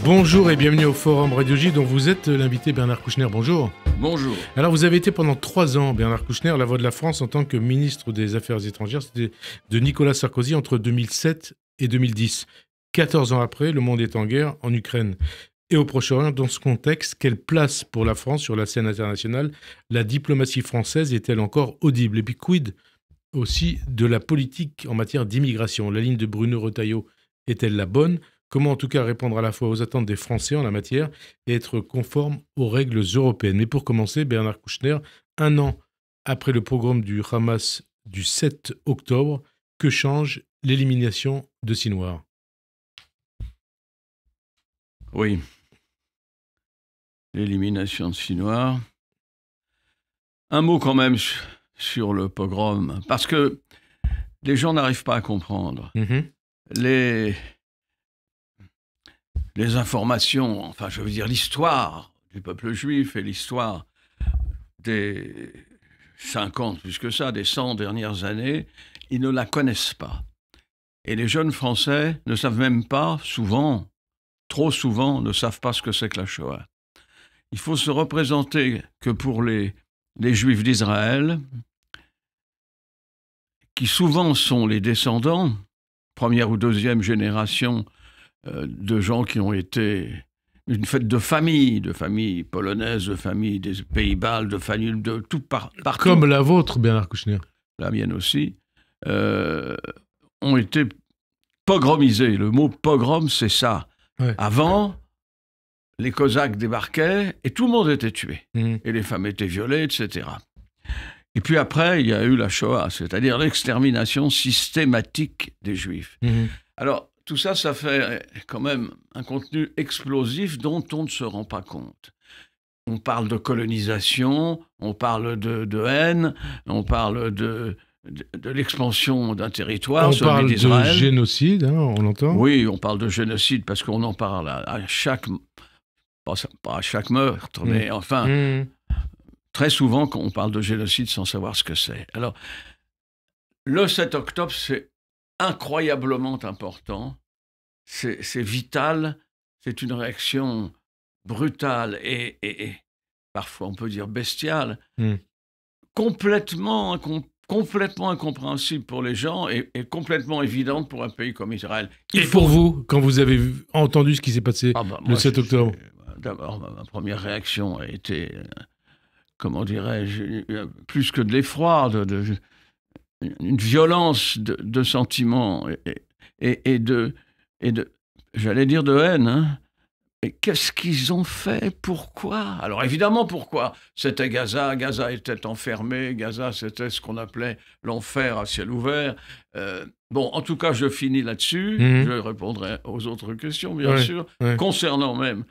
Bonjour et bienvenue au Forum Radio J dont vous êtes l'invité Bernard Kouchner. Bonjour. Bonjour. Alors vous avez été pendant 3 ans, Bernard Kouchner, la voix de la France en tant que ministre des Affaires étrangères. C'était de Nicolas Sarkozy entre 2007 et 2010. 14 ans après, le monde est en guerre en Ukraine et au Proche-Orient. Dans ce contexte, quelle place pour la France sur la scène internationale? La diplomatie française est-elle encore audible? Et puis quid aussi de la politique en matière d'immigration? La ligne de Bruno Retailleau est-elle la bonne? Comment en tout cas répondre à la fois aux attentes des Français en la matière et être conforme aux règles européennes? Mais pour commencer, Bernard Kouchner, 1 an après le pogrom du Hamas du 7 octobre, que change l'élimination de Sinwar? Oui. L'élimination de Sinwar. Un mot quand même sur le pogrom, parce que les gens n'arrivent pas à comprendre. Les informations, enfin je veux dire l'histoire du peuple juif et l'histoire des 50, plus que ça, des 100 dernières années, ils ne la connaissent pas. Et les jeunes Français ne savent même pas, souvent, trop souvent, ne savent pas ce que c'est que la Shoah. Il faut se représenter que pour les Juifs d'Israël, qui souvent sont les descendants, première ou deuxième génération, de gens qui ont été une fête de famille polonaises, de famille des Pays-Bas, de famille de tout partout. Comme la vôtre, Bernard Kouchner. La mienne aussi, ont été pogromisés. Le mot pogrom, c'est ça. Ouais. Avant, les Cosaques débarquaient et tout le monde était tué. Et les femmes étaient violées, etc. Et puis après, il y a eu la Shoah, c'est-à-dire l'extermination systématique des Juifs. Alors, tout ça, ça fait quand même un contenu explosif dont on ne se rend pas compte. On parle de colonisation, on parle de haine, on parle de l'expansion d'un territoire, celui d'Israël. On parle de génocide, hein, on l'entend. Oui, on parle de génocide parce qu'on en parle à chaque... Pas à chaque meurtre, mais enfin... Très souvent, quand on parle de génocide sans savoir ce que c'est. Alors, le 7 octobre, c'est incroyablement important, c'est vital, c'est une réaction brutale et parfois on peut dire bestiale, complètement incompréhensible pour les gens et complètement évidente pour un pays comme Israël. Pour vous, quand vous avez entendu ce qui s'est passé le 7 octobre? D'abord, ma première réaction a été, comment dirais-je, plus que de l'effroi, une violence de sentiments et de j'allais dire de haine. Hein. Et qu'est-ce qu'ils ont fait? Pourquoi? Alors évidemment, pourquoi? C'était Gaza. Gaza était enfermé. Gaza, c'était ce qu'on appelait l'enfer à ciel ouvert. Bon, en tout cas, je finis là-dessus. Je répondrai aux autres questions, bien sûr, concernant même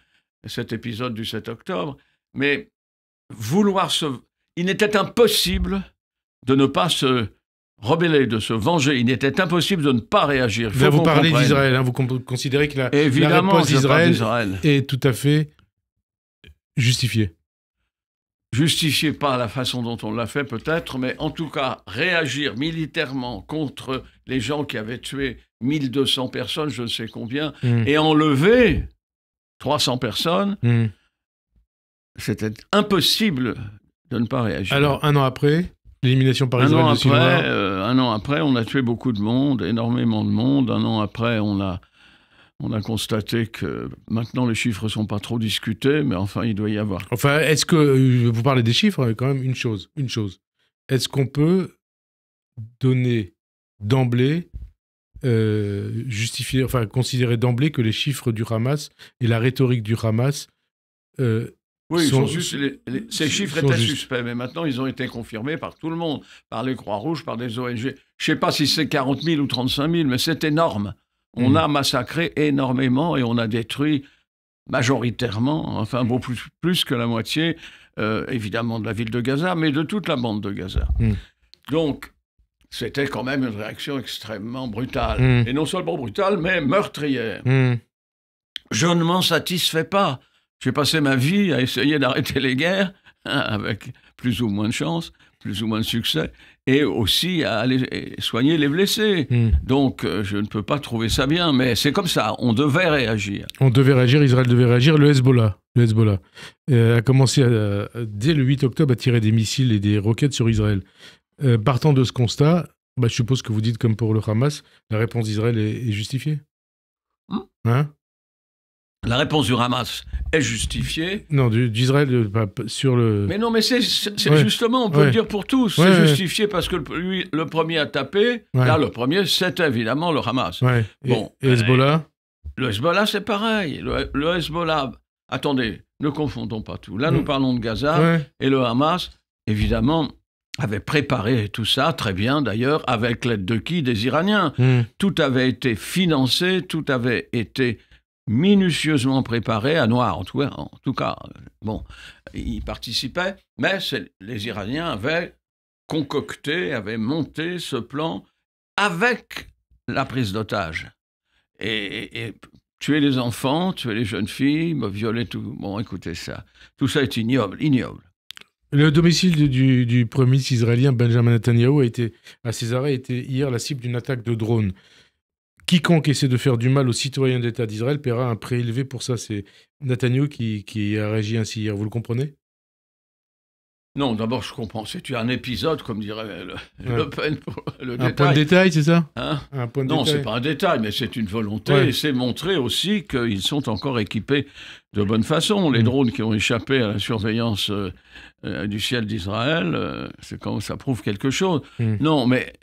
cet épisode du 7 octobre. Mais il n'était impossible de ne pas se rebeller, de se venger. Il était impossible de ne pas réagir. Là, vous parlez d'Israël, hein, vous considérez que la réponse d'Israël est tout à fait justifiée. Justifiée pas la façon dont on l'a fait peut-être, mais en tout cas, réagir militairement contre les gens qui avaient tué 1200 personnes, je ne sais combien, et enlevé 300 personnes, c'était impossible de ne pas réagir. Alors, 1 an après, l'élimination par Israël de Sinwar. Un an après, on a tué beaucoup de monde, énormément de monde. 1 an après, on a constaté que maintenant les chiffres ne sont pas trop discutés, mais enfin, il doit y avoir. Enfin, est-ce que, vous parlez des chiffres, quand même, une chose. Est-ce qu'on peut donner d'emblée, justifier, enfin, considérer d'emblée que les chiffres du Hamas et la rhétorique du Hamas oui, ces chiffres étaient suspects, mais maintenant ils ont été confirmés par tout le monde, par les Croix-Rouges, par des ONG. Je ne sais pas si c'est 40 000 ou 35 000, mais c'est énorme. On a massacré énormément et on a détruit majoritairement, enfin beaucoup plus que la moitié, évidemment de la ville de Gaza, mais de toute la bande de Gaza. Donc, c'était quand même une réaction extrêmement brutale. Et non seulement brutale, mais meurtrière. Je ne m'en satisfais pas. J'ai passé ma vie à essayer d'arrêter les guerres, hein, plus ou moins de chance, plus ou moins de succès, et aussi à aller soigner les blessés. Donc, je ne peux pas trouver ça bien, mais c'est comme ça, on devait réagir. On devait réagir, Israël devait réagir. Le Hezbollah a commencé dès le 8 octobre à tirer des missiles et des roquettes sur Israël. Partant de ce constat, je suppose que vous dites comme pour le Hamas, la réponse d'Israël est justifiée. Hein? La réponse du Hamas est justifiée. Non, d'Israël sur le... Mais non, mais c'est justement, on peut le dire pour tous. C'est justifié parce que lui, le premier à taper, là, le premier, c'était évidemment le Hamas. Bon, et Hezbollah? Le Hezbollah, c'est pareil. Le Hezbollah, attendez, ne confondons pas tout. Là, nous parlons de Gaza, et le Hamas, évidemment, avait préparé tout ça, très bien d'ailleurs, avec l'aide de qui? Des Iraniens. Tout avait été financé, tout avait été minutieusement préparé, à Noir en tout cas. Bon, ils participaient, mais les Iraniens avaient concocté, avaient monté ce plan avec la prise d'otages. Et tuer les enfants, tuer les jeunes filles, violer tout. Bon, écoutez ça. Tout ça est ignoble. Le domicile du Premier ministre israélien Benjamin Netanyahou à Césarée a été hier la cible d'une attaque de drone. Quiconque essaie de faire du mal aux citoyens d'État d'Israël paiera un prix élevé pour ça. C'est Netanyahou qui a réagi ainsi hier. Vous le comprenez? Non, d'abord, je comprends. C'est un épisode, comme dirait Le Pen, pour le détail. Un point de détail, c'est ça? Un point de détail. Non, c'est pas un détail, mais c'est une volonté. Et c'est montrer aussi qu'ils sont encore équipés de bonne façon. Les drones qui ont échappé à la surveillance du ciel d'Israël, ça prouve quelque chose. Non, mais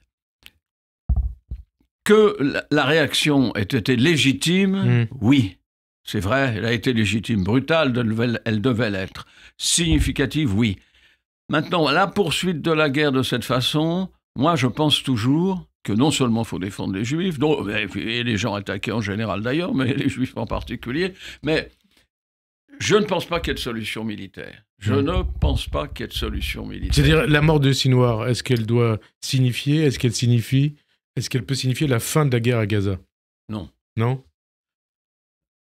que la réaction ait été légitime, oui. C'est vrai, elle a été légitime. Brutale, elle devait l'être. Significative, oui. Maintenant, la poursuite de la guerre de cette façon, moi je pense toujours que non seulement il faut défendre les Juifs, et les gens attaqués en général d'ailleurs, mais les Juifs en particulier, mais je ne pense pas qu'il y ait de solution militaire. Je ne pense pas qu'il y ait de solution militaire. C'est-à-dire, la mort de Sinwar, est-ce qu'elle doit signifier, est-ce qu'elle peut signifier la fin de la guerre à Gaza? Non. Non?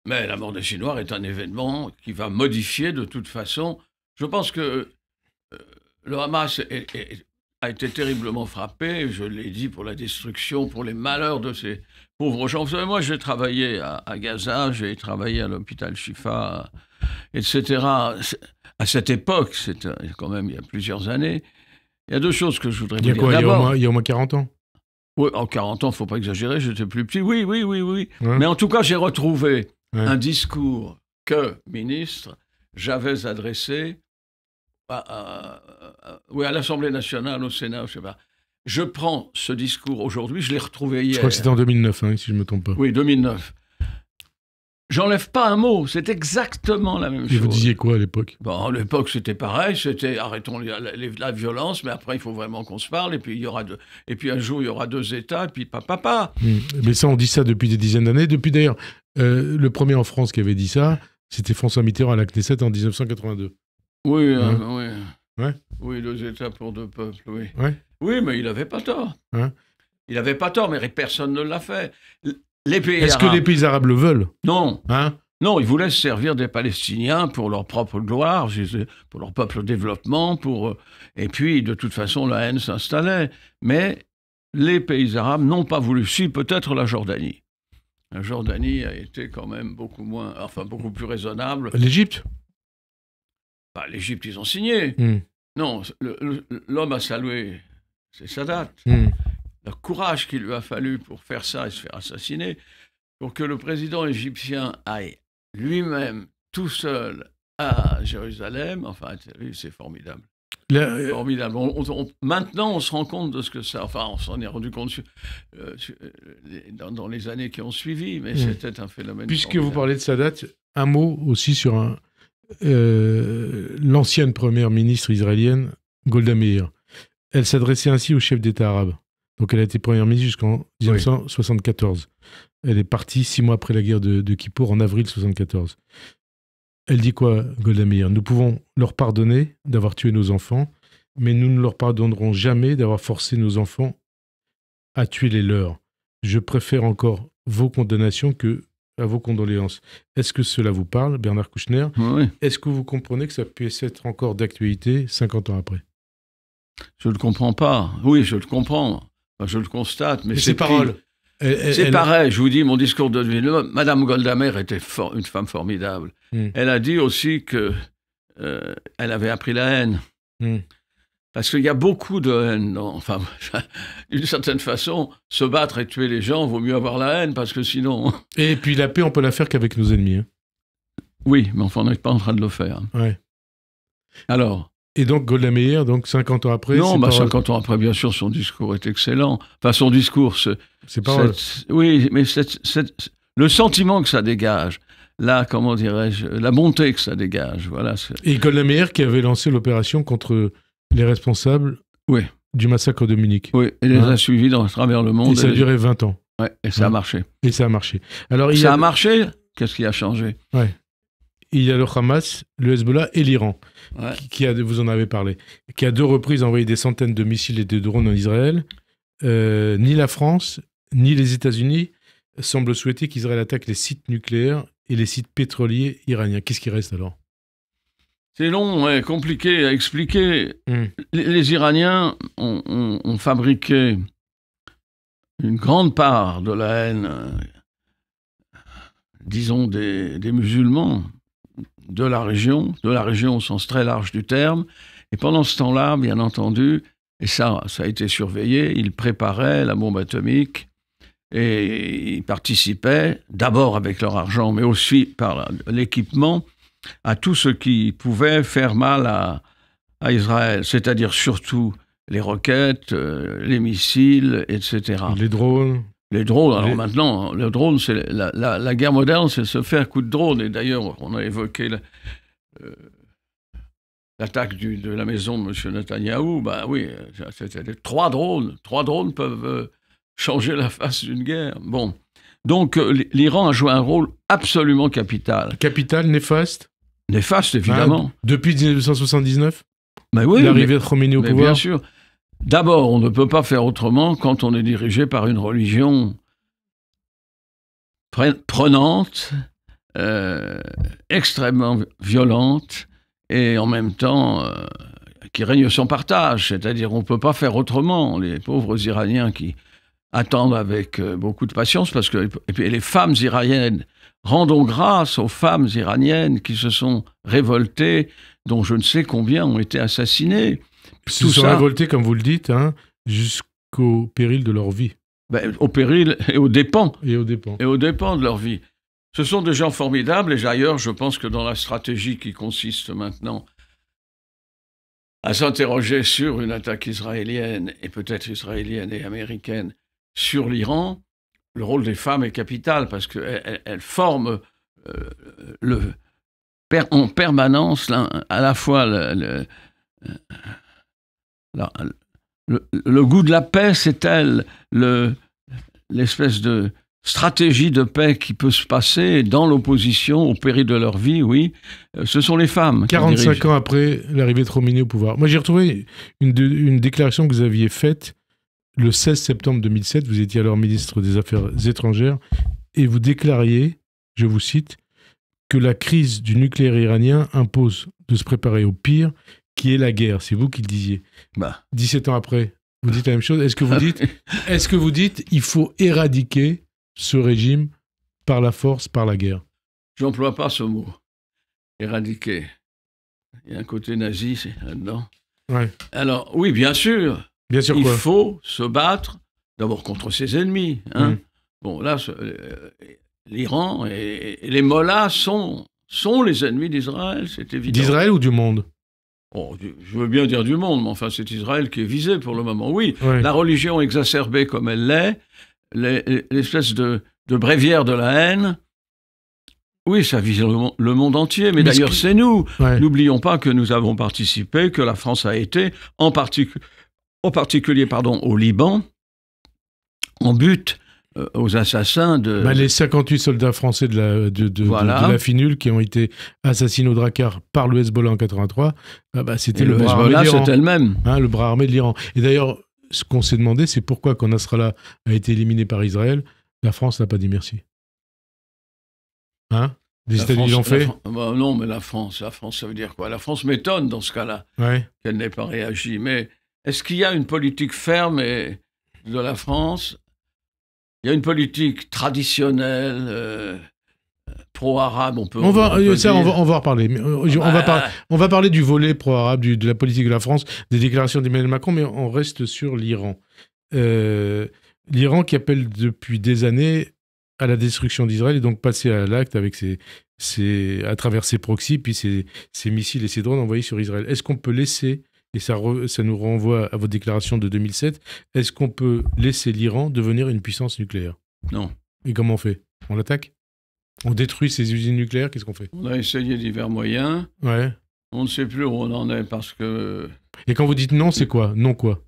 Mais la mort de Sinwar est un événement qui va modifier de toute façon. Je pense que le Hamas a été terriblement frappé, je l'ai dit, pour la destruction, pour les malheurs de ces pauvres gens. Vous savez, moi, j'ai travaillé à Gaza, j'ai travaillé à l'hôpital Shifa, etc. À cette époque, c'est quand même il y a plusieurs années, il y a deux choses que je voudrais vous dire. Il y a au moins 40 ans. Oui, en 40 ans, il ne faut pas exagérer, j'étais plus petit. Oui. Mais en tout cas, j'ai retrouvé un discours que, ministre, j'avais adressé à l'Assemblée nationale, au Sénat, je ne sais pas. Je prends ce discours aujourd'hui, je l'ai retrouvé hier. Je crois que c'était en 2009, si je ne me trompe pas. Oui, 2009. J'enlève pas un mot, c'est exactement la même chose. Et vous disiez quoi à l'époque? Bon, à l'époque, c'était pareil, c'était arrêtons la violence, mais après, il faut vraiment qu'on se parle, et puis, un jour, il y aura deux États, et puis papa. Mais ça, on dit ça depuis des dizaines d'années. Depuis d'ailleurs, le premier en France qui avait dit ça, c'était François Mitterrand à la Knesset en 1982. Oui, oui, deux États pour deux peuples, oui. Oui, mais il n'avait pas tort. Il n'avait pas tort, mais personne ne l'a fait. Est-ce que les pays arabes le veulent? Non. Non, ils voulaient se servir des Palestiniens pour leur propre gloire, pour leur propre développement, et puis, de toute façon, la haine s'installait. Mais les pays arabes n'ont pas voulu. Si, peut-être la Jordanie. La Jordanie a été quand même beaucoup plus raisonnable. L'Égypte? L'Égypte, ils ont signé. Non, l'homme a salué, c'est Sadat. Le courage qu'il lui a fallu pour faire ça et se faire assassiner, pour que le président égyptien aille lui-même, tout seul, à Jérusalem, c'est formidable. Formidable. Maintenant, on se rend compte de ce que ça... on s'en est rendu compte dans les années qui ont suivi, mais c'était un phénomène Puisque formidable. Vous parlez de Sadat, un mot aussi sur l'ancienne première ministre israélienne, Golda Meir. Elle s'adressait ainsi au chef d'État arabe. Donc elle a été première ministre jusqu'en 1974. Elle est partie 6 mois après la guerre de Kippour, en avril 1974. Elle dit quoi, Golda Meir? Nous pouvons leur pardonner d'avoir tué nos enfants, mais nous ne leur pardonnerons jamais d'avoir forcé nos enfants à tuer les leurs. Je préfère encore vos condamnations que à vos condoléances. Est-ce que cela vous parle, Bernard Kouchner? Oui. Est-ce que vous comprenez que ça puisse être encore d'actualité 50 ans après? Je ne le comprends pas. Oui, je le comprends. Enfin, je le constate, mais ces paroles. C'est pareil, je vous dis, mon discours de vie. Madame Golda Meir était une femme formidable. Elle a dit aussi que elle avait appris la haine. Parce qu'il y a beaucoup de haine. Enfin, d'une certaine façon, se battre et tuer les gens, vaut mieux avoir la haine, parce que sinon... Et puis la paix, on peut la faire qu'avec nos ennemis. Hein. Oui, mais enfin, on n'est pas en train de le faire. Ouais. Alors... Et donc, Golda Meir, donc 50 ans après... Non, 50 ans après, bien sûr, son discours est excellent. Enfin, son discours... C'est pas... Oui, mais le sentiment que ça dégage, là, comment dirais-je, la bonté que ça dégage, voilà. Et Golda Meir qui avait lancé l'opération contre les responsables du massacre de Munich. Oui, et les a suivis à travers le monde. Et ça a duré 20 ans. Oui, et ça a marché. Et ça a marché. Alors, ça a marché. Qu'est-ce qui a changé? Ouais. Il y a le Hamas, le Hezbollah et l'Iran, qui a, vous en avez parlé, qui à 2 reprises envoyé des centaines de missiles et de drones en Israël. Ni la France, ni les États-Unis semblent souhaiter qu'Israël attaque les sites nucléaires et les sites pétroliers iraniens. Qu'est-ce qui reste alors? C'est long, compliqué à expliquer. Les Iraniens ont fabriqué une grande part de la haine, disons, des musulmans de la région au sens très large du terme. Et pendant ce temps-là, bien entendu, et ça a été surveillé, ils préparaient la bombe atomique et ils participaient, d'abord avec leur argent, mais aussi par l'équipement, à tout ce qui pouvait faire mal à Israël, c'est-à-dire surtout les roquettes, les missiles, etc. Les drones. Les drones, alors maintenant, le drone, c'est la guerre moderne, c'est se faire coup de drone. Et d'ailleurs, on a évoqué l'attaque de la maison de M. Netanyahou. Ben oui, c'était 3 drones. 3 drones peuvent changer la face d'une guerre. Bon. Donc, l'Iran a joué un rôle absolument capital. Capital, néfaste? Néfaste, évidemment. Depuis 1979? Ben oui, l'arrivée de Khomeini au pouvoir? Bien sûr. D'abord, on ne peut pas faire autrement quand on est dirigé par une religion prenante, extrêmement violente, et en même temps qui règne sans partage. C'est-à-dire on ne peut pas faire autrement. Les pauvres Iraniens qui attendent avec beaucoup de patience, parce que et puis les femmes iraniennes, rendons grâce aux femmes iraniennes qui se sont révoltées, dont je ne sais combien ont été assassinées. Ils se sont révoltés, comme vous le dites, jusqu'au péril de leur vie. Ben, au péril et aux dépens. Et aux dépens. Et aux dépens de leur vie. Ce sont des gens formidables, et d'ailleurs, je pense que dans la stratégie qui consiste maintenant à s'interroger sur une attaque israélienne, et peut-être israélienne et américaine, sur l'Iran, le rôle des femmes est capital, parce qu'elles forment en permanence à la fois le goût de la paix, c'est-elle l'espèce de stratégie de paix qui peut se passer dans l'opposition au péril de leur vie, oui, ce sont les femmes. 45 ans après l'arrivée de Khomeini au pouvoir. Moi, j'ai retrouvé une déclaration que vous aviez faite le 16 septembre 2007. Vous étiez alors ministre des Affaires étrangères et vous déclariez, je vous cite, que la crise du nucléaire iranien impose de se préparer au pire, qui est la guerre. C'est vous qui le disiez. 17 ans après, vous dites la même chose. Est-ce que vous dites il faut éradiquer ce régime par la force, par la guerre? J'emploie pas ce mot. Éradiquer. Il y a un côté nazi là-dedans. Ouais. Alors, oui, bien sûr. Bien sûr il quoi? faut se battre d'abord contre ses ennemis. Bon, là, l'Iran et les mollahs sont les ennemis d'Israël, c'est évident. D'Israël ou du monde? Oh, je veux bien dire du monde, mais enfin, c'est Israël qui est visé pour le moment. Oui, ouais. La religion exacerbée comme elle l'est, l'espèce de bréviaire de la haine, oui, ça vise le monde entier, mais d'ailleurs, c'est nous. Ouais. N'oublions pas que nous avons participé, que la France a été, en particulier au Liban, en but aux assassins de... les 58 soldats français de la FINUL qui ont été assassinés au Drakkar par le Hezbollah en 83, c'était le bras armé de l'Iran. C'était le même. Le bras armé de l'Iran. Et d'ailleurs, ce qu'on s'est demandé, c'est pourquoi, quand Nasrallah a été éliminé par Israël, la France n'a pas dit merci. Hein? Les La États-Unis l'ont France, fait? bah non, mais la France, ça veut dire quoi? La France m'étonne dans ce cas-là, Ouais. qu'elle n'ait pas réagi. Mais est-ce qu'il y a une politique ferme de la France? Il y a une politique traditionnelle, pro-arabe, on peut On va dire. en reparler. Mais, on va parler du volet pro-arabe, de la politique de la France, des déclarations d'Emmanuel Macron, mais on reste sur l'Iran. L'Iran qui appelle depuis des années à la destruction d'Israël et donc passer à l'acte avec à travers ses proxys, puis ses missiles et ses drones envoyés sur Israël. Est-ce qu'on peut laisser, et ça nous renvoie à votre déclaration de 2007, est-ce qu'on peut laisser l'Iran devenir une puissance nucléaire? Non. Et comment on fait? On l'attaque? On détruit ses usines nucléaires? Qu'est-ce qu'on fait? On a essayé divers moyens. Ouais. On ne sait plus où on en est parce que... Et quand vous dites non, c'est quoi? Non quoi?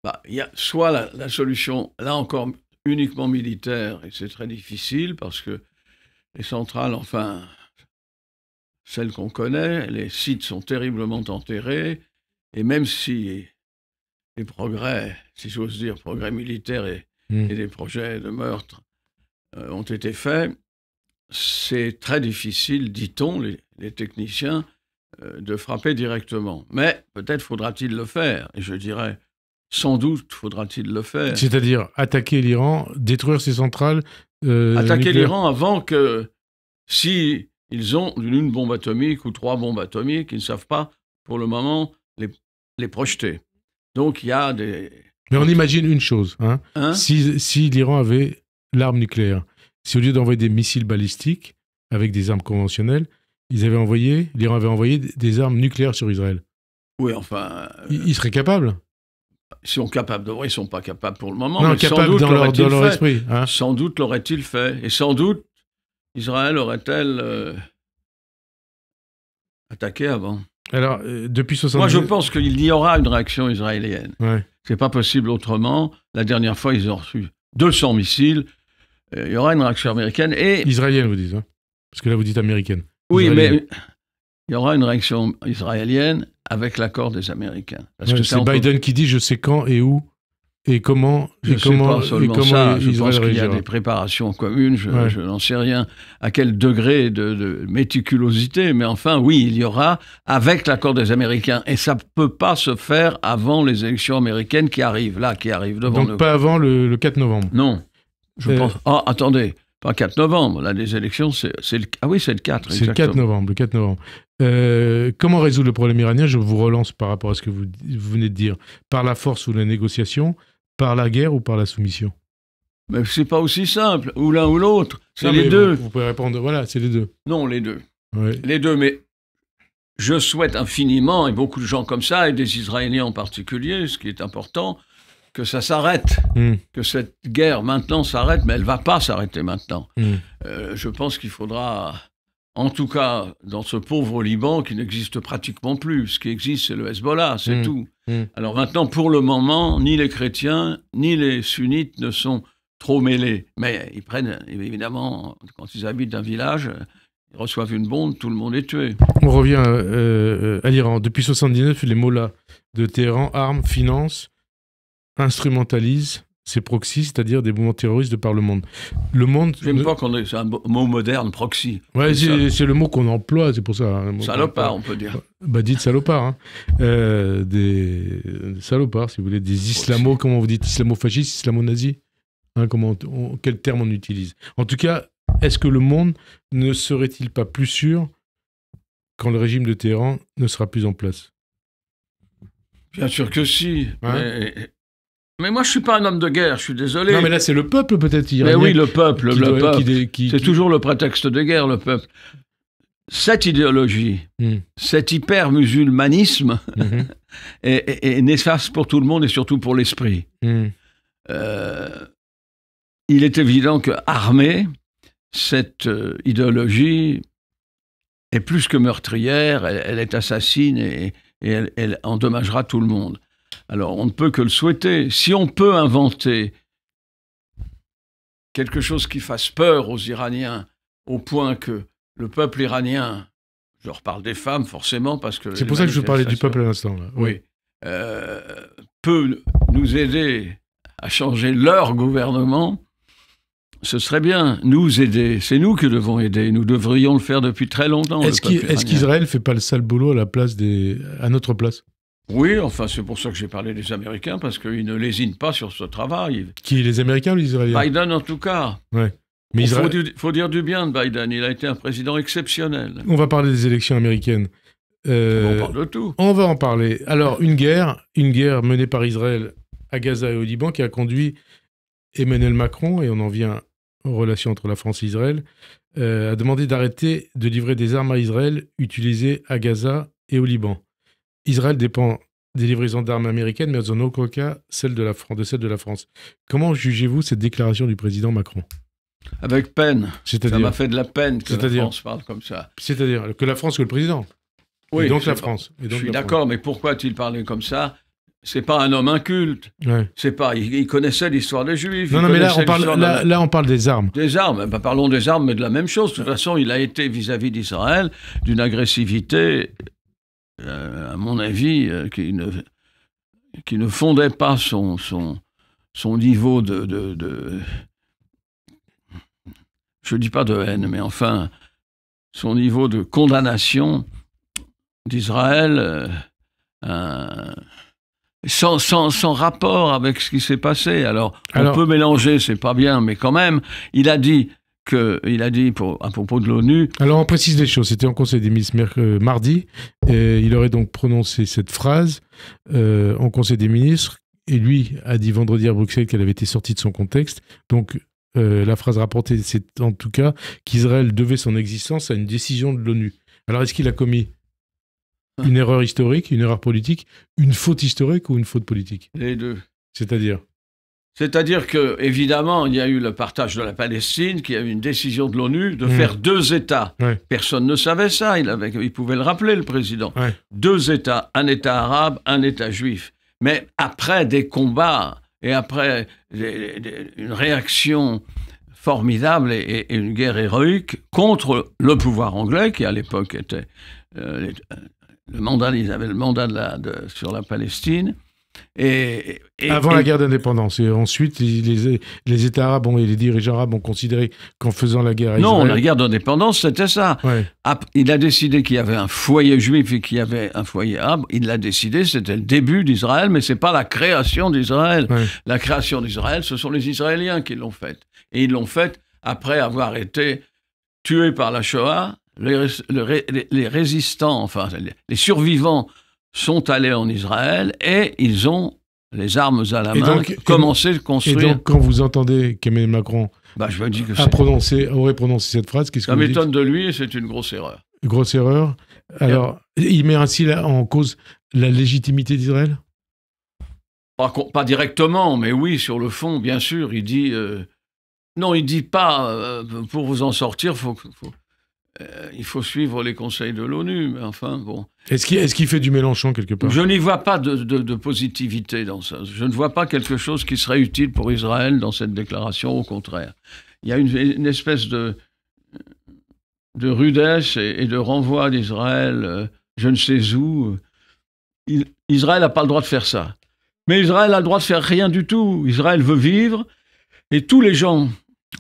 Bah, il y a soit la solution, là encore, uniquement militaire, et c'est très difficile parce que les centrales, enfin, celles qu'on connaît, les sites sont terriblement enterrés, et même si les progrès, si j'ose dire, progrès militaires et des projets de meurtre ont été faits, c'est très difficile, dit-on, les techniciens, de frapper directement. Mais peut-être faudra-t-il le faire, et je dirais, sans doute faudra-t-il le faire. C'est-à-dire attaquer l'Iran, détruire ses centrales attaquer nucléaires. l'Iran avant que, si ils ont une bombe atomique ou 3 bombes atomiques, ils ne savent pas, pour le moment, les projeter. Donc il y a des... Mais on imagine une chose, hein. Si l'Iran avait l'arme nucléaire, si au lieu d'envoyer des missiles balistiques avec des armes conventionnelles, l'Iran avait envoyé des armes nucléaires sur Israël. Oui, enfin... Ils seraient capables? Ils sont capables, ils ne sont pas capables pour le moment, non, mais capables sans doute dans leur esprit. Hein. Sans doute l'aurait-il fait. Et sans doute, Israël aurait-elle attaqué avant. Alors, depuis 70... Moi, je pense qu'il y aura une réaction israélienne. Ouais. C'est pas possible autrement. La dernière fois, ils ont reçu 200 missiles. Il y aura une réaction américaine et... Israélienne, vous dites, hein? Parce que là, vous dites américaine. Oui, mais il y aura une réaction israélienne avec l'accord des Américains. Parce que c'est Biden qui dit « je sais quand et où et comment... » Je pense qu'il y a des préparations communes, je n'en sais rien à quel degré de méticulosité, mais enfin, oui, il y aura avec l'accord des Américains. Et ça ne peut pas se faire avant les élections américaines qui arrivent devant nous. Donc pas avant le 4 novembre. Non. Je pense... Ah, attendez, pas 4 novembre, là, les élections, c'est le 4. C'est le 4 novembre, le 4 novembre. Comment résoudre le problème iranien? Je vous relance par rapport à ce que vous venez de dire. Par la force ou la négociation, par la guerre ou par la soumission? Mais c'est pas aussi simple, ou l'un ou l'autre. C'est les deux. Vous pouvez répondre, voilà, c'est les deux. Non, les deux. Ouais. Les deux, mais je souhaite infiniment, et beaucoup de gens comme ça, et des Israéliens en particulier, ce qui est important, que ça s'arrête, que cette guerre maintenant s'arrête, mais elle ne va pas s'arrêter maintenant. Je pense qu'il faudra, en tout cas dans ce pauvre Liban qui n'existe pratiquement plus, ce qui existe c'est le Hezbollah, c'est tout. Alors maintenant, pour le moment, ni les chrétiens, ni les sunnites ne sont trop mêlés, mais ils prennent, évidemment, quand ils habitent un village, ils reçoivent une bombe, tout le monde est tué. On revient à l'Iran. Depuis 1979, les mollahs de Téhéran arment, financent, instrumentalise ces proxys, c'est-à-dire des mouvements terroristes de par le monde. Le monde... J'aime pas qu'on ait... C'est un mot moderne, proxy. Ouais, c'est le mot qu'on emploie, c'est pour ça. Hein, salopard, on peut dire. Bah, dites salopard. Hein. Des salopards, si vous voulez. Des islamo, comment vous dites? Islamo-fascistes, islamo-nazis, hein, quel terme on utilise? En tout cas, est-ce que le monde ne serait-il pas plus sûr quand le régime de Téhéran ne sera plus en place? Bien sûr que si. Hein? Mais moi, je ne suis pas un homme de guerre, je suis désolé. Non, mais là, c'est le peuple, peut-être, iranien. Mais oui, le peuple. C'est toujours le prétexte de guerre, le peuple. Cette idéologie, cet hyper-musulmanisme est néfaste pour tout le monde et surtout pour l'esprit. Il est évident qu'armée, cette idéologie est plus que meurtrière, elle est assassine et elle endommagera tout le monde. Alors, on ne peut que le souhaiter. Si on peut inventer quelque chose qui fasse peur aux Iraniens, au point que le peuple iranien, je reparle des femmes forcément, parce que... C'est pour ça que je parlais du peuple à l'instant. Oui. Peut nous aider à changer leur gouvernement, ce serait bien, nous aider. C'est nous qui devons aider. Nous devrions le faire depuis très longtemps. Est-ce qu'Israël ne fait pas le sale boulot à notre place? Oui, enfin, c'est pour ça que j'ai parlé des Américains, parce qu'ils ne lésinent pas sur ce travail. Qui, les Américains ou les Israéliens? Biden, en tout cas. Ouais. Mais il faut dire du bien de Biden. Il a été un président exceptionnel. On va parler des élections américaines. On parle de tout. On va en parler. Alors, une guerre menée par Israël à Gaza et au Liban qui a conduit Emmanuel Macron, et on en vient aux relations entre la France et Israël, a demandé d'arrêter de livrer des armes à Israël utilisées à Gaza et au Liban. Israël dépend des livraisons d'armes américaines, mais en aucun cas celle de la France. Comment jugez-vous cette déclaration du président Macron? Avec peine. Ça m'a fait de la peine que la France parle comme ça. C'est-à-dire que la France, que le président. Oui, et donc la France. Je suis d'accord, mais pourquoi a-t-il parlé comme ça? C'est pas un homme inculte. Ouais. C'est pas. Il connaissait l'histoire des Juifs. Non, mais là, on parle des armes. Des armes. Ben, parlons des armes, mais de la même chose. De toute façon, il a été vis-à-vis d'Israël d'une agressivité, à mon avis, qui ne fondait pas son niveau de je dis pas de haine, mais enfin son niveau de condamnation d'Israël. Sans rapport avec ce qui s'est passé. Alors, on peut mélanger, c'est pas bien, mais quand même, il a dit à propos de l'ONU... Alors, on précise les choses. C'était en Conseil des ministres mardi. Et il aurait donc prononcé cette phrase en Conseil des ministres. Et lui a dit vendredi à Bruxelles qu'elle avait été sortie de son contexte. Donc, la phrase rapportée, c'est en tout cas qu'Israël devait son existence à une décision de l'ONU. Alors, est-ce qu'il a commis une erreur historique, une erreur politique, une faute historique ou une faute politique? Les deux. C'est-à-dire que, évidemment, il y a eu le partage de la Palestine, qu'il y a eu une décision de l'ONU de faire 2 États. Ouais. Personne ne savait ça, il pouvait le rappeler, le président. Ouais. 2 États, un État arabe, un État juif. Mais après des combats et après une réaction formidable et une guerre héroïque contre le pouvoir anglais, qui à l'époque était... ils avaient le mandat sur la Palestine. Avant la guerre d'indépendance. Et ensuite, les États arabes et les dirigeants arabes ont considéré qu'en faisant la guerre à Israël... Non, la guerre d'indépendance, c'était ça. Ouais. Il a décidé qu'il y avait un foyer juif et qu'il y avait un foyer arabe. Il l'a décidé, c'était le début d'Israël, mais ce n'est pas la création d'Israël. Ouais. La création d'Israël, ce sont les Israéliens qui l'ont faite. Et ils l'ont faite après avoir été tués par la Shoah. Les résistants, enfin les survivants sont allés en Israël et ils ont les armes à la main, commencé de construire. Et donc quand vous entendez qu'Emmanuel Macron aurait prononcé cette phrase, qu'est-ce que vous dites? Ça m'étonne de lui et c'est une grosse erreur. Une grosse erreur. Alors, il met ainsi en cause la légitimité d'Israël? Pas directement, mais oui, sur le fond, bien sûr. Il dit... non, il dit pas, pour vous en sortir, il faut suivre les conseils de l'ONU, mais enfin, bon. Est-ce qu'il fait du Mélenchon quelque part? Je n'y vois pas de positivité dans ça. Je ne vois pas quelque chose qui serait utile pour Israël dans cette déclaration, au contraire. Il y a une espèce de rudesse et de renvoi d'Israël, je ne sais où. Israël n'a pas le droit de faire ça. Mais Israël a le droit de faire rien du tout. Israël veut vivre, et tous les gens,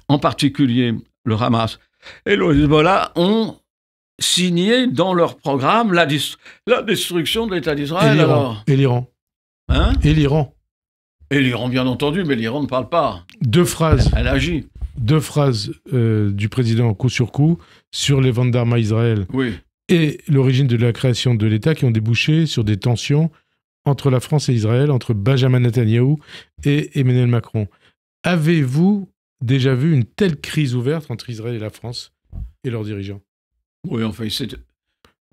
en particulier le Hamas, et le Hezbollah ont signé dans leur programme la destruction de l'État d'Israël. Et l'Iran. Hein? Et l'Iran. Et l'Iran, bien entendu, mais l'Iran ne parle pas. 2 phrases. Elle agit. 2 phrases du président coup sur coup sur les ventes d'armes à Israël. Oui. Et l'origine de la création de l'État qui ont débouché sur des tensions entre la France et Israël, entre Benjamin Netanyahou et Emmanuel Macron. Avez-vous déjà vu une telle crise ouverte entre Israël et la France et leurs dirigeants? Oui, enfin,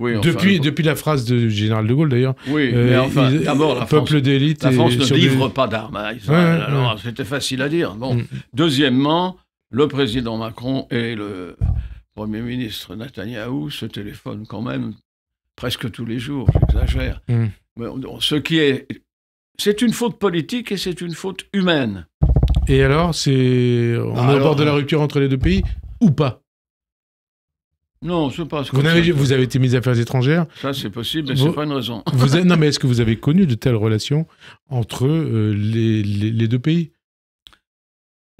depuis la phrase du général de Gaulle, d'ailleurs. Oui, mais enfin, d'abord, la France ne livre pas d'armes à Israël. Ouais, alors, c'était facile à dire. Bon. Deuxièmement, le président Macron et le Premier ministre Netanyahou se téléphonent quand même presque tous les jours, j'exagère. Mais c'est une faute politique et c'est une faute humaine. Et alors, on est au bord de la rupture entre les 2 pays ou pas? Non, c'est pas ce que vous avez été ministre des Affaires étrangères. Ça, c'est possible, mais c'est pas une raison. Non, mais est-ce que vous avez connu de telles relations entre les 2 pays?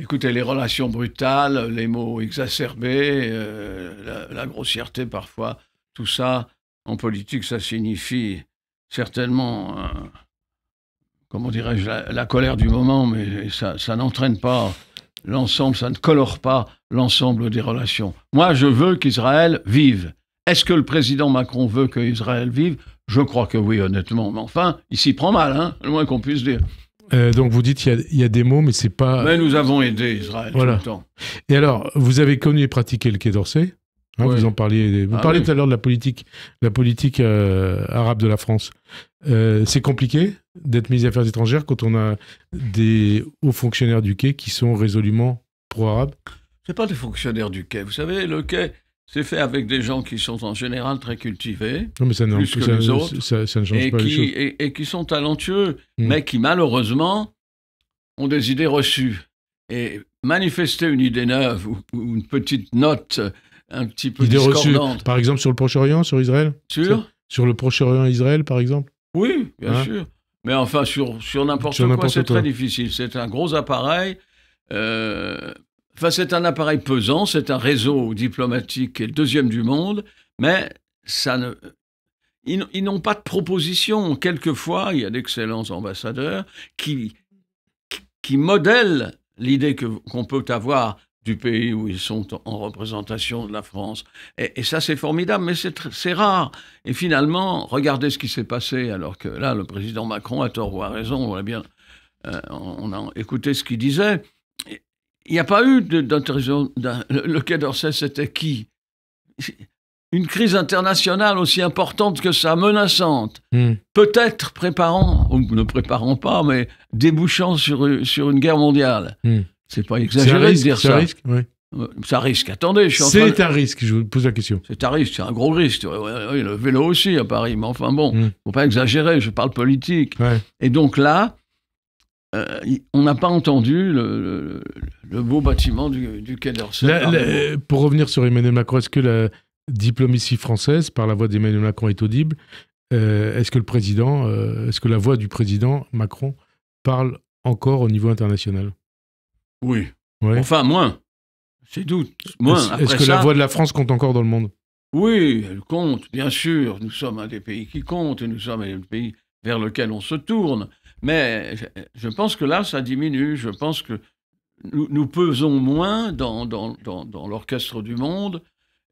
Écoutez, les relations brutales, les mots exacerbés, la grossièreté parfois, tout ça, en politique, ça signifie certainement, comment dirais-je, la colère du moment, mais ça n'entraîne pas l'ensemble, ça ne colore pas l'ensemble des relations. Moi, je veux qu'Israël vive. Est-ce que le président Macron veut qu'Israël vive? Je crois que oui, honnêtement. Mais enfin, il s'y prend mal, hein, le moins qu'on puisse dire. Donc vous dites il y a des mots, mais c'est pas... Mais nous avons aidé Israël tout le temps. Et alors, vous avez connu et pratiqué le Quai d'Orsay, hein, oui. Vous en parliez... Vous parliez tout à l'heure de la politique arabe de la France. C'est compliqué d'être ministre des Affaires étrangères quand on a des hauts fonctionnaires du Quai qui sont résolument pro-arabes? C'est pas des fonctionnaires du Quai. Vous savez, le Quai, c'est fait avec des gens qui sont en général très cultivés, non, mais ça plus que les autres, ça ne change pas les choses. Et qui sont talentueux, mais qui malheureusement ont des idées reçues. Et manifester une idée neuve ou une petite note un petit peu discordante. Reçue, par exemple sur le Proche-Orient, sur Israël? Sur le Proche-Orient et Israël, par exemple? Oui, bien sûr. Mais enfin, sur n'importe quoi, c'est très difficile. C'est un gros appareil. Enfin, c'est un appareil pesant, c'est un réseau diplomatique qui est le deuxième du monde, mais ils n'ont pas de proposition. Quelquefois, il y a d'excellents ambassadeurs qui modèlent l'idée qu'on peut avoir du pays où ils sont en représentation de la France. Et ça, c'est formidable, mais c'est rare. Et finalement, regardez ce qui s'est passé, alors que là, le président Macron a tort ou a raison, on a écouté ce qu'il disait. Il n'y a pas eu d'intervention. Le Quai d'Orsay, c'était qui? Une crise internationale aussi importante que ça, menaçante. Peut-être préparant, ou ne préparant pas, mais débouchant sur une guerre mondiale. C'est pas exagéré de dire ça. C'est un risque, oui. Ça risque. Attendez, c'est un risque, je vous pose la question. C'est un risque, c'est un gros risque. Oui, le vélo aussi à Paris, mais enfin bon, faut pas exagérer, je parle politique. Ouais. Et donc là, on n'a pas entendu le beau bâtiment du Quai d'Orsay. Pour revenir sur Emmanuel Macron, est-ce que la diplomatie française, par la voix d'Emmanuel Macron, est audible? Est-ce que la voix du président Macron parle encore au niveau international? Oui. Ouais. Enfin, moins. C'est doute. Moins. Est-ce que la voix de la France compte encore dans le monde? Oui, elle compte, bien sûr. Nous sommes un des pays qui compte et nous sommes un des pays vers lequel on se tourne. Mais je pense que là, ça diminue. Je pense que nous pesons moins dans l'orchestre du monde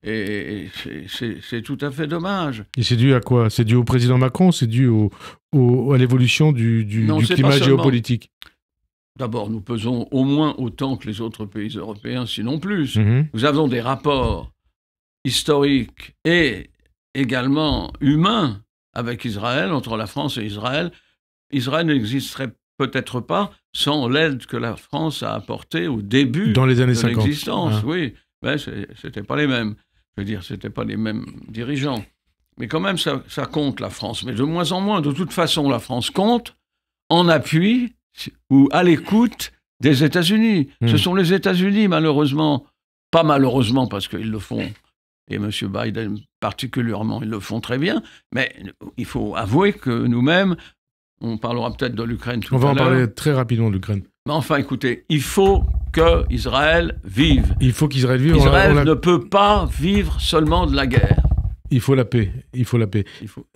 et c'est tout à fait dommage. Et c'est dû à quoi? C'est dû au président Macron? C'est dû à l'évolution du climat géopolitique? D'abord, nous pesons au moins autant que les autres pays européens, sinon plus. Nous avons des rapports historiques et également humains avec Israël, entre la France et Israël. Israël n'existerait peut-être pas sans l'aide que la France a apportée au début dans les années de 50. L'existence. Oui, mais c'était pas les mêmes. Je veux dire, c'était pas les mêmes dirigeants. Mais quand même, ça compte, la France. Mais de moins en moins. De toute façon, la France compte en appui ou à l'écoute des États-Unis. Ce sont les États-Unis, malheureusement, pas malheureusement parce qu'ils le font, et M. Biden particulièrement, ils le font très bien, mais il faut avouer que nous-mêmes, on parlera peut-être de l'Ukraine tout à l'heure. On va en parler très rapidement de l'Ukraine. Mais enfin, écoutez, il faut qu'Israël vive. Il faut qu'Israël vive. Israël ne peut pas vivre seulement de la guerre. Il faut la paix.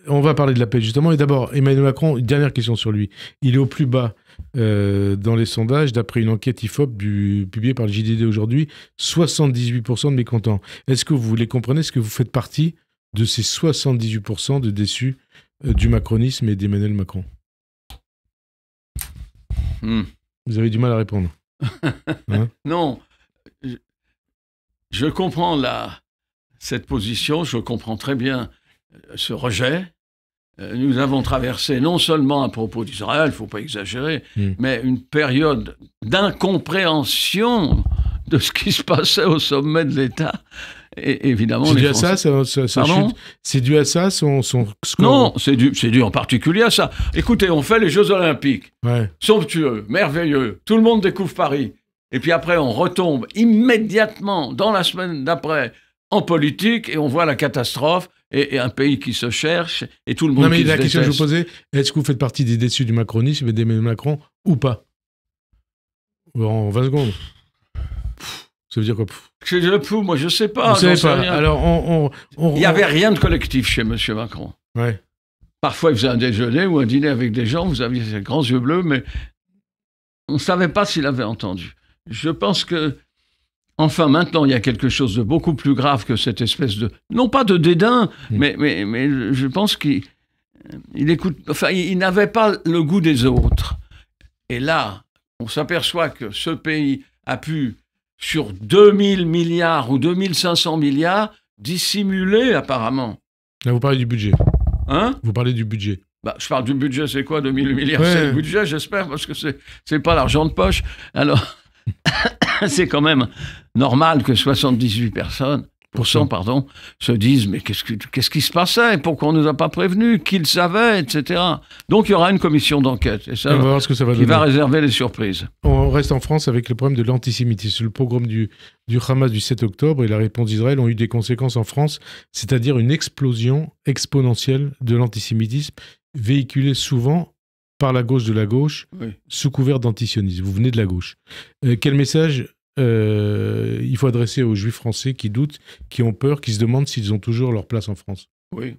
On va parler de la paix, justement. Et d'abord, Emmanuel Macron, une dernière question sur lui. Il est au plus bas dans les sondages, d'après une enquête IFOP publiée par le JDD aujourd'hui. 78% de mécontents. Est-ce que vous les comprenez? Est-ce que vous faites partie de ces 78% de déçus du macronisme et d'Emmanuel Macron? Vous avez du mal à répondre. Hein? Non. Je comprends cette position, je comprends très bien ce rejet. Nous avons traversé non seulement à propos d'Israël, il ne faut pas exagérer, mais une période d'incompréhension de ce qui se passait au sommet de l'État. Et évidemment, c'est dû à ça, c'est dû à ça, son score? Non, c'est dû en particulier à ça. Écoutez, on fait les Jeux Olympiques, somptueux, merveilleux, tout le monde découvre Paris. Et puis après, on retombe immédiatement, dans la semaine d'après, en politique, et on voit la catastrophe, et un pays qui se cherche, et tout le monde qui se déteste. Non, mais la question que je vous posais, est-ce que vous faites partie des déçus du macronisme et d'Emmanuel Macron, ou pas? En 20 secondes. Ça veut dire quoi? C'est le pouls, moi je sais pas. Vous savez j'en sais pas. rien. Alors, Il n'y avait rien de collectif chez M. Macron. Ouais. Parfois, il faisait un déjeuner ou un dîner avec des gens, vous aviez ses grands yeux bleus, mais on ne savait pas s'il avait entendu. Je pense que, enfin, maintenant, il y a quelque chose de beaucoup plus grave que cette espèce de, non pas de dédain, mais je pense qu'il écoute, enfin, il n'avait pas le goût des autres. Et là, on s'aperçoit que ce pays a pu, sur 2000 milliards ou 2500 milliards, dissimuler apparemment. Là, vous parlez du budget. Hein? Vous parlez du budget. Bah, je parle du budget, c'est quoi 2000 milliards? Ouais. C'est le budget, j'espère, parce que c'est pas l'argent de poche. Alors, c'est quand même normal que 78% se disent mais qu'est-ce qui se passait? Pourquoi on ne nous a pas prévenus? Qui le savait? Etc. Donc, il y aura une commission d'enquête. Et ça, on va voir ce que ça va qui donner. va réserver les surprises. On reste en France avec le problème de l'antisémitisme. Le pogrom du Hamas du 7 octobre et la réponse d'Israël ont eu des conséquences en France, c'est-à-dire une explosion exponentielle de l'antisémitisme, véhiculé souvent par la gauche, Oui. sous couvert d'antisionisme. Vous venez de la gauche. Quel message il faut adresser aux juifs français qui doutent, qui ont peur, qui se demandent s'ils ont toujours leur place en France? Oui,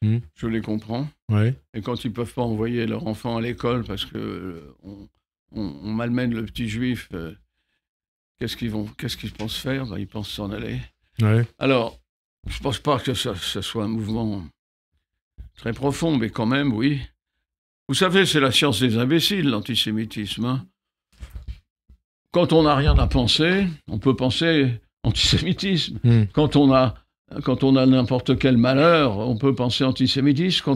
je les comprends. Ouais. Et quand ils ne peuvent pas envoyer leur enfant à l'école parce que on malmène le petit juif, qu'est-ce qu'ils pensent faire? Ben, ils pensent s'en aller. Ouais. Alors, je ne pense pas que ce soit un mouvement très profond, mais quand même, oui. Vous savez, c'est la science des imbéciles, l'antisémitisme. Hein. Quand on n'a rien à penser, on peut penser antisémitisme. Quand on a n'importe quel malheur, on peut penser antisémitisme.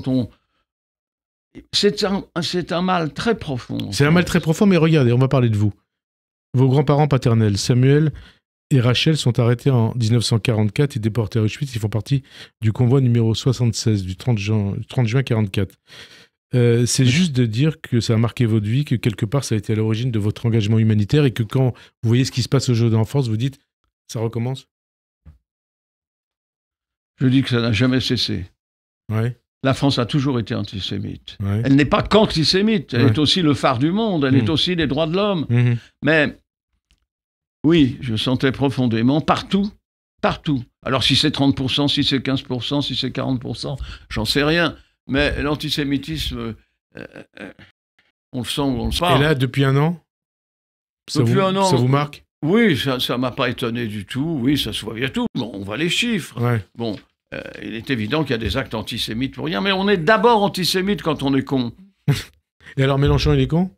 C'est un mal très profond. C'est un mal très profond, mais regardez, on va parler de vous. Vos grands-parents paternels, Samuel et Rachel, sont arrêtés en 1944 et déportés à Auschwitz. Ils font partie du convoi numéro 76 du 30 juin 1944. C'est juste de dire que ça a marqué votre vie, que quelque part ça a été à l'origine de votre engagement humanitaire et que quand vous voyez ce qui se passe au Jeux d'enfance, vous dites ça recommence? Je dis que ça n'a jamais cessé. Ouais. La France a toujours été antisémite. Ouais. Elle n'est pas qu'antisémite, elle est aussi le phare du monde, elle est aussi les droits de l'homme. Mais oui, je sentais profondément partout. Alors si c'est 30%, si c'est 15%, si c'est 40%, j'en sais rien. Mais l'antisémitisme, on le sent ou on le sent. Et là, depuis un an, ça vous marque? Oui, ça ne m'a pas étonné du tout. Oui, ça se voit bien tout. Bon, on voit les chiffres. Ouais. Bon, il est évident qu'il y a des actes antisémites pour rien, mais on est d'abord antisémite quand on est con. Et alors Mélenchon, il est con?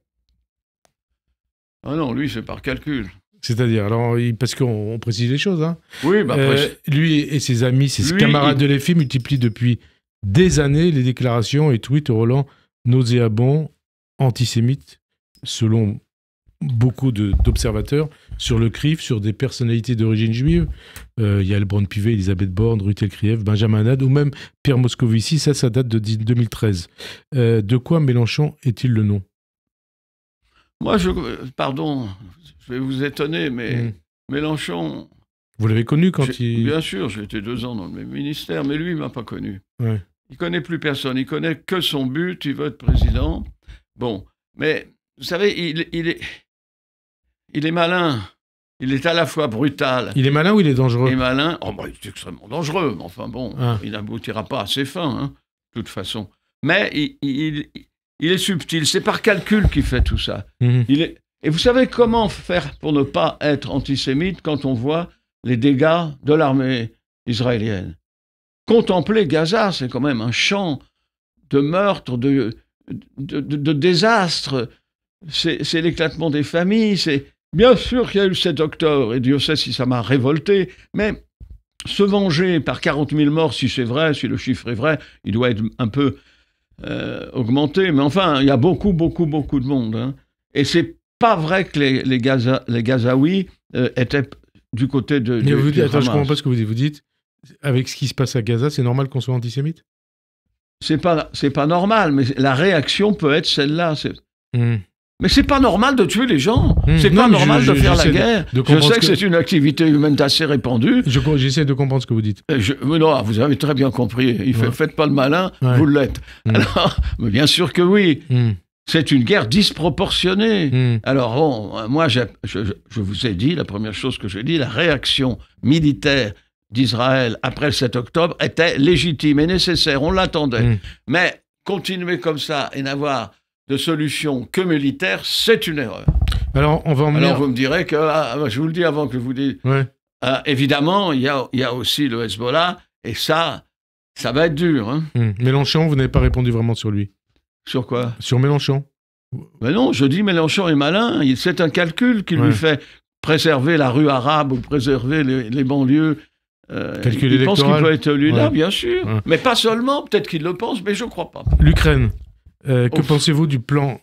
Ah non, lui, c'est par calcul. C'est-à-dire, alors, parce qu'on précise les choses, hein. Oui, bah après... lui et ses amis, ses camarades de l'EFI multiplient depuis des années les déclarations et tweets Roland nauséabonds, antisémites, selon beaucoup d'observateurs, sur le CRIF, sur des personnalités d'origine juive. Il y a Elbron Pivet, Elisabeth Borne, Ruth Elkrieff, Benjamin Haddad, ou même Pierre Moscovici. Ça date de 2013. De quoi Mélenchon est-il le nom? Moi, pardon, je vais vous étonner, mais Mélenchon... Vous l'avez connu quand il... Bien sûr, j'ai été 2 ans dans le même ministère, mais lui, il ne m'a pas connu. Ouais. Il ne connaît plus personne, il connaît que son but, il veut être président. Bon, mais vous savez, il est malin, il est à la fois brutal. Il est malin ou il est dangereux? Il est malin, il est extrêmement dangereux, mais enfin bon, il n'aboutira pas à ses fins, hein, de toute façon. Mais il est subtil, c'est par calcul qu'il fait tout ça. Et vous savez comment faire pour ne pas être antisémite quand on voit les dégâts de l'armée israélienne? Contempler Gaza, c'est quand même un champ de meurtres, de désastres. C'est l'éclatement des familles. Bien sûr qu'il y a eu le 7 octobre, et Dieu sait si ça m'a révolté, mais se venger par 40 000 morts, si c'est vrai, si le chiffre est vrai, il doit être un peu augmenté. Mais enfin, il y a beaucoup de monde. Hein. Et c'est pas vrai que les Gazaouis étaient du côté de... Mais vous dites, attends, je comprends pas ce que vous dites. Vous dites, avec ce qui se passe à Gaza, c'est normal qu'on soit antisémite? C'est pas normal, mais la réaction peut être celle-là. Mais c'est pas normal de tuer les gens. C'est pas normal de faire la guerre. Je sais que c'est une activité humaine assez répandue. J'essaie de comprendre ce que vous dites. Non, vous avez très bien compris. Faites pas le malin, vous l'êtes. Alors, mais bien sûr que oui. C'est une guerre disproportionnée. Mm. Alors, bon, moi, je vous ai dit, la première chose que j'ai dit, la réaction militaire d'Israël après le 7 octobre était légitime et nécessaire. On l'attendait. Mm. Mais continuer comme ça et n'avoir de solution que militaire, c'est une erreur. Alors, on va emmener... Alors, vous me direz que, je vous le dis avant que vous dites, Ouais. évidemment, il y a aussi le Hezbollah, et ça va être dur. Hein. Mélenchon, vous n'avez pas répondu vraiment sur lui. Sur quoi? Sur Mélenchon. Mais non, je dis Mélenchon est malin. C'est un calcul qui lui fait préserver la rue arabe ou préserver les banlieues. Calcul il pense qu'il électoral. peut être élu là, bien sûr. Ouais. Mais pas seulement, peut-être qu'il le pense, mais je ne crois pas. L'Ukraine. Que pensez-vous du plan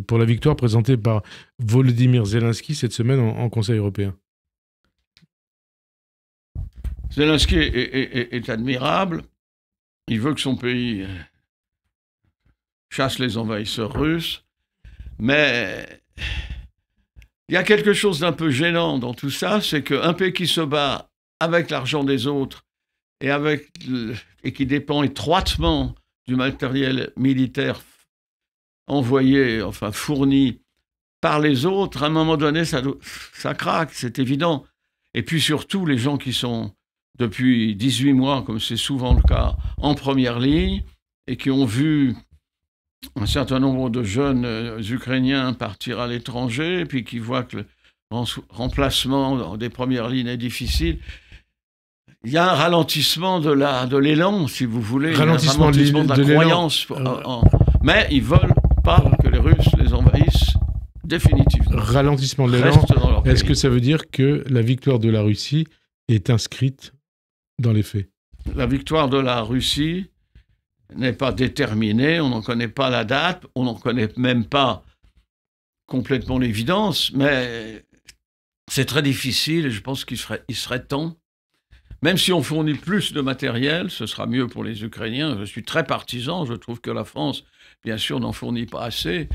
pour la victoire présenté par Volodymyr Zelensky cette semaine en Conseil européen? Zelensky est admirable. Il veut que son pays chasse les envahisseurs russes. Mais il y a quelque chose d'un peu gênant dans tout ça, c'est qu'un pays qui se bat avec l'argent des autres et qui dépend étroitement du matériel militaire envoyé, enfin fourni par les autres, à un moment donné, ça craque, c'est évident. Et puis surtout, les gens qui sont depuis 18 mois, comme c'est souvent le cas, en première ligne, et qui ont vu un certain nombre de jeunes Ukrainiens partir à l'étranger, et puis qui voient que le remplacement des premières lignes est difficile. Il y a un ralentissement de l'élan, si vous voulez, Ralentissement un ralentissement de la croyance. Mais ils ne veulent pas que les Russes les envahissent définitivement. Ralentissement de l'élan. Est-ce que ça veut dire que la victoire de la Russie est inscrite dans les faits? La victoire de la Russie n'est pas déterminée, on n'en connaît pas la date, on n'en connaît même pas complètement l'évidence, mais c'est très difficile et je pense qu'il serait temps. Même si on fournit plus de matériel, ce sera mieux pour les Ukrainiens. Je suis très partisan, je trouve que la France, bien sûr, n'en fournit pas assez.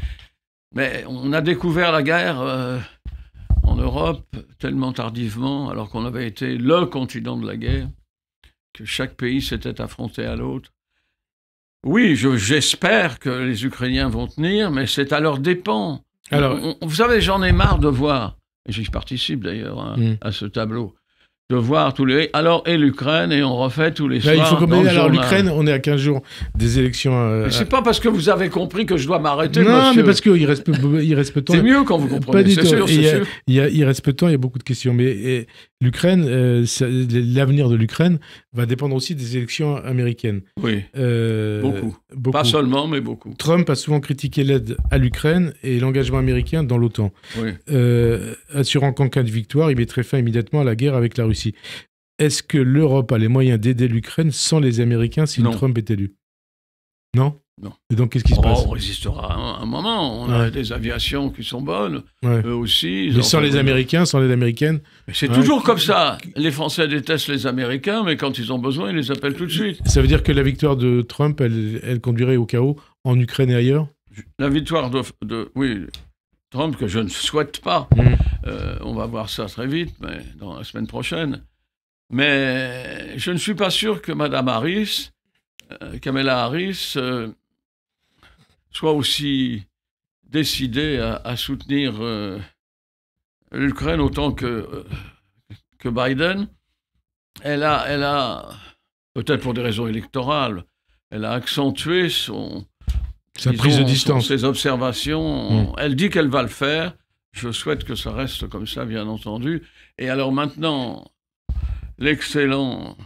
Mais on a découvert la guerre en Europe tellement tardivement, alors qu'on avait été le continent de la guerre, que chaque pays s'était affronté à l'autre. Oui, j'espère que les Ukrainiens vont tenir, mais c'est à leur dépens. Alors, vous savez, j'en ai marre de voir, et j'y participe d'ailleurs à ce tableau, de voir tous les... Alors, et l'Ukraine, et on refait tous les soirs. Il faut commenter. Alors, l'Ukraine, on est à 15 jours des élections. Mais c'est pas parce que vous avez compris que je dois m'arrêter, non, monsieur. mais parce qu'il reste peu de temps. C'est mieux quand vous comprenez, c'est sûr, c'est sûr. Il reste peu de temps, il y a beaucoup de questions. Mais l'Ukraine, l'avenir de l'Ukraine va dépendre aussi des élections américaines. Oui, beaucoup. Pas seulement, mais beaucoup. Trump a souvent critiqué l'aide à l'Ukraine et l'engagement américain dans l'OTAN. Oui. Assurant qu'en cas de victoire, il mettrait fin immédiatement à la guerre avec la Russie. Est-ce que l'Europe a les moyens d'aider l'Ukraine sans les Américains si Trump est élu? Non? Non. Et donc, qu'est-ce qui se passe? On résistera un moment. On a des aviations qui sont bonnes. Eux aussi. Mais sans les Américains, sans les Américaines? C'est toujours comme ça. Les Français détestent les Américains, mais quand ils ont besoin, ils les appellent tout de suite. Ça veut dire que la victoire de Trump, elle conduirait au chaos en Ukraine et ailleurs? La victoire oui, Trump, que je ne souhaite pas. On va voir ça très vite, mais dans la semaine prochaine. Mais je ne suis pas sûr que Mme Harris, Kamala Harris, soit aussi décidée à soutenir l'Ukraine autant que Biden. Elle a, peut-être pour des raisons électorales, elle a accentué sa prise de distance, ses observations. Elle dit qu'elle va le faire. Je souhaite que ça reste comme ça, bien entendu. Et alors maintenant, l'excellent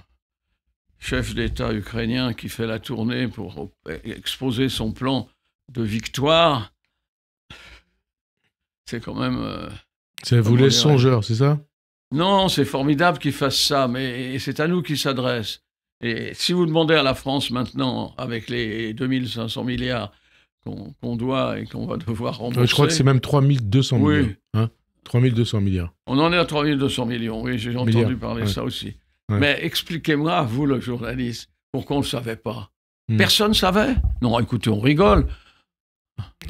chef d'État ukrainien qui fait la tournée pour exposer son plan de victoire, c'est quand même... ça vous laisse songeur, c'est ça? Non, c'est formidable qu'il fasse ça, mais c'est à nous qu'il s'adresse. Et si vous demandez à la France maintenant, avec les 2500 milliards qu'on doit et qu'on va devoir rembourser... Je crois que c'est même 3200 milliards. Hein, 3200 milliards. On en est à 3200 millions, oui, j'ai entendu parler de ça aussi. Ouais. Mais expliquez-moi, vous, le journaliste, pourquoi on ne le savait pas? Personne ne savait? Non, écoutez, on rigole.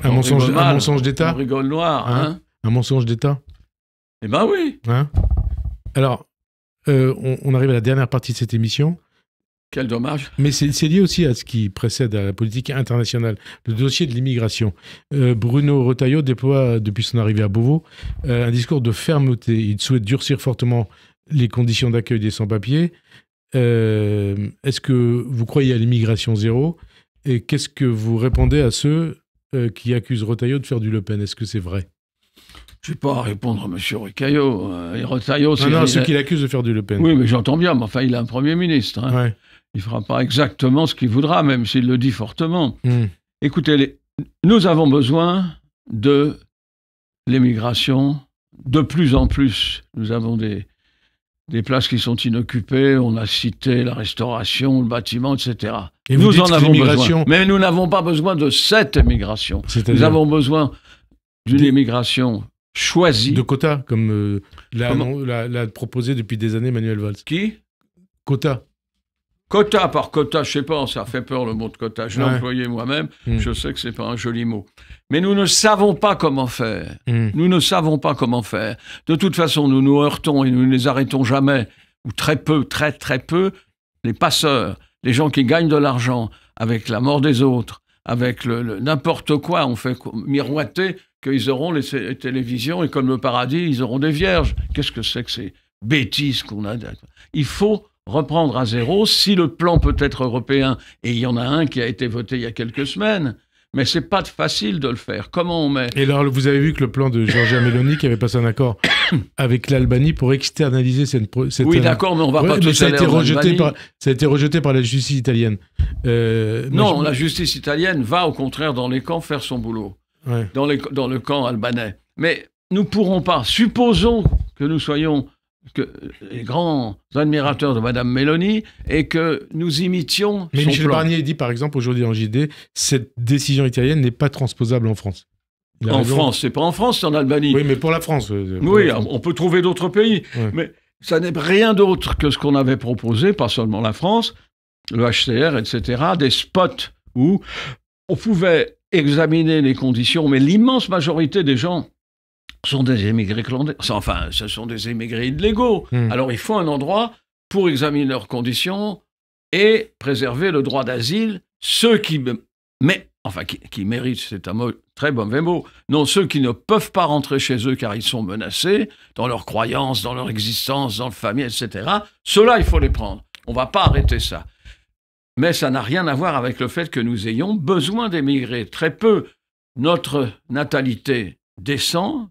Un mensonge d'État? On rigole noir. Hein? Un mensonge d'État? Eh ben oui. Hein? Alors, on arrive à la dernière partie de cette émission. Quel dommage. Mais c'est lié aussi à ce qui précède à la politique internationale, le dossier de l'immigration. Bruno Retailleau déploie, depuis son arrivée à Beauvau, un discours de fermeté. Il souhaite durcir fortement les conditions d'accueil des sans-papiers. Est-ce que vous croyez à l'immigration zéro? Et qu'est-ce que vous répondez à ceux qui accusent Retailleau de faire du Le Pen? Est-ce que c'est vrai? Je ne vais pas répondre à M. Retailleau. Retailleau, non, ceux qui l'accusent de faire du Le Pen. Oui, mais j'entends bien, mais enfin, il a un Premier ministre. Hein. Ouais. Il ne fera pas exactement ce qu'il voudra, même s'il le dit fortement. Écoutez, nous avons besoin de l'émigration de plus en plus. Nous avons des places qui sont inoccupées. On a cité la restauration, le bâtiment, etc. Et nous en avons besoin. Mais nous n'avons pas besoin de cette émigration. Nous avons besoin d'une émigration choisie. De quotas, comme l'a proposé depuis des années Manuel Valls. Qui? Quotas. Quota par quota, je sais pas, ça fait peur le mot de quota. Je l'ai employé moi-même, je sais que c'est pas un joli mot. Mais nous ne savons pas comment faire. Nous ne savons pas comment faire. De toute façon, nous nous heurtons et nous ne les arrêtons jamais, ou très peu, très très peu, les passeurs, les gens qui gagnent de l'argent avec la mort des autres, avec n'importe quoi, on fait miroiter qu'ils auront les télévisions et comme le paradis, ils auront des vierges. Qu'est-ce que c'est que ces bêtises qu'on a? Il faut reprendre à zéro, si le plan peut être européen, et il y en a un qui a été voté il y a quelques semaines, mais c'est pas facile de le faire. Comment on met? Et alors, vous avez vu que le plan de Giorgia Meloni qui avait passé un accord avec l'Albanie pour externaliser cette oui, d'accord, mais on va pas tout ça a été rejeté par la justice italienne. Non, la justice italienne va au contraire dans les camps faire son boulot, dans le camp albanais. Mais nous pourrons pas, supposons que nous soyons les grands admirateurs de Mme Meloni et que nous imitions Mais son Michel plan. Barnier dit, par exemple, aujourd'hui en JD, cette décision italienne n'est pas transposable en France. En France, c'est pas en France, c'est en Albanie. Oui, mais pour la France. Oui, on peut trouver d'autres pays. Ouais. Mais ça n'est rien d'autre que ce qu'on avait proposé, pas seulement la France, le HCR, etc., des spots où on pouvait examiner les conditions, mais l'immense majorité des gens sont des émigrés clandestins. Enfin, ce sont des émigrés illégaux. Alors, il faut un endroit pour examiner leurs conditions et préserver le droit d'asile. Ceux qui méritent, c'est un mot, très mauvais mot, non, ceux qui ne peuvent pas rentrer chez eux car ils sont menacés dans leurs croyances, dans leur existence, dans leur famille, etc. Ceux-là, il faut les prendre. On ne va pas arrêter ça. Mais ça n'a rien à voir avec le fait que nous ayons besoin d'émigrer. Très peu. Notre natalité descend.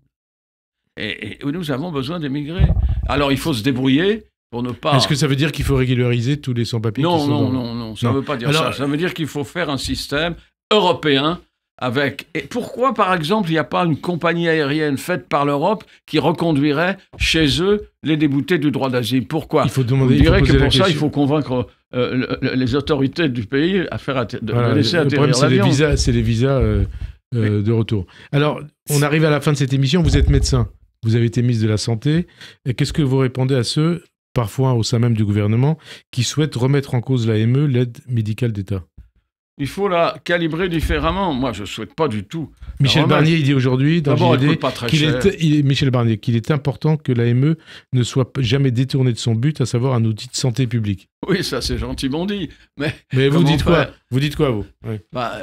Et nous avons besoin d'émigrer. Alors, il faut se débrouiller pour ne pas... Est-ce que ça veut dire qu'il faut régulariser tous les sans-papiers? Non, ça ne veut pas dire ça. Ça veut dire qu'il faut faire un système européen avec... Et pourquoi, par exemple, il n'y a pas une compagnie aérienne faite par l'Europe qui reconduirait chez eux les déboutés du droit d'asile? Pourquoi? Il faut demander... Je dirais que pour ça, il faut convaincre les autorités du pays de laisser atterrir l'avion. Le problème, c'est les visas de retour. Alors, on arrive à la fin de cette émission. Vous êtes médecin. Vous avez été ministre de la Santé. Qu'est-ce que vous répondez à ceux, parfois au sein même du gouvernement, qui souhaitent remettre en cause l'AME, l'aide médicale d'État? Il faut la calibrer différemment. Moi, je ne souhaite pas du tout. Michel Barnier, il dit aujourd'hui, dans JD, Michel Barnier, qu'il est important que l'AME ne soit jamais détournée de son but, à savoir un outil de santé publique. Oui, ça, c'est gentiment dit. Mais vous dites quoi? Vous dites quoi, vous?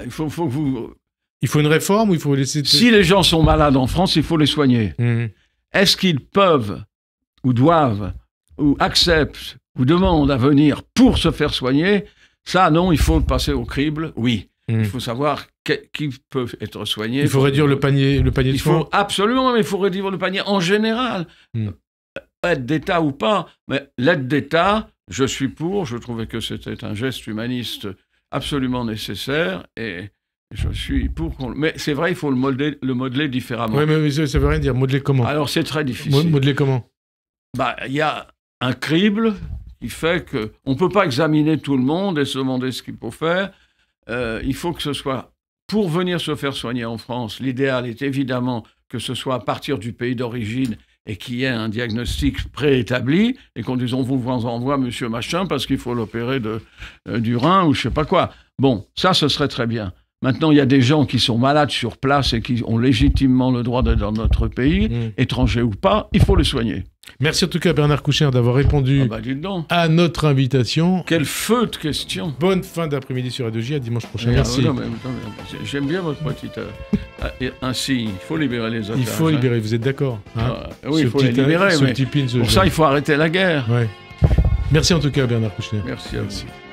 Il faut que vous... Il faut une réforme ou il faut laisser... Si les gens sont malades en France, il faut les soigner. Est-ce qu'ils peuvent, ou doivent, ou acceptent, ou demandent à venir pour se faire soigner? Ça, non, il faut passer au crible, oui. Il faut savoir qui peut être soigné. Il faut réduire le panier de soins. Absolument, mais il faut réduire le panier en général. Aide d'État ou pas, mais l'aide d'État, je suis pour. Je trouvais que c'était un geste humaniste absolument nécessaire et... Je suis pour qu'on... Mais c'est vrai, il faut le modeler différemment. Oui, mais ça veut rien dire. Modeler comment? Alors, c'est très difficile. Modeler comment? Il y a un crible qui fait qu'on ne peut pas examiner tout le monde et se demander ce qu'il faut faire. Il faut que ce soit... Pour venir se faire soigner en France, l'idéal est évidemment que ce soit à partir du pays d'origine et qu'il y ait un diagnostic préétabli et qu'on dise on vous envoie monsieur machin parce qu'il faut l'opérer du rein ou je ne sais pas quoi. Bon, ça, ce serait très bien. Maintenant, il y a des gens qui sont malades sur place et qui ont légitimement le droit d'être dans notre pays, étrangers ou pas, il faut les soigner. Merci en tout cas Bernard Kouchner d'avoir répondu Dites donc. à notre invitation. Quel feu de questions. Bonne fin d'après-midi sur Radio J, à dimanche prochain. Merci. J'aime bien votre petite... ainsi, il faut libérer les otages. Il faut libérer, vous êtes d'accord oui, il faut les libérer, mais pour ça, il faut arrêter la guerre. Ouais. Merci en tout cas Bernard Kouchner. Merci à vous.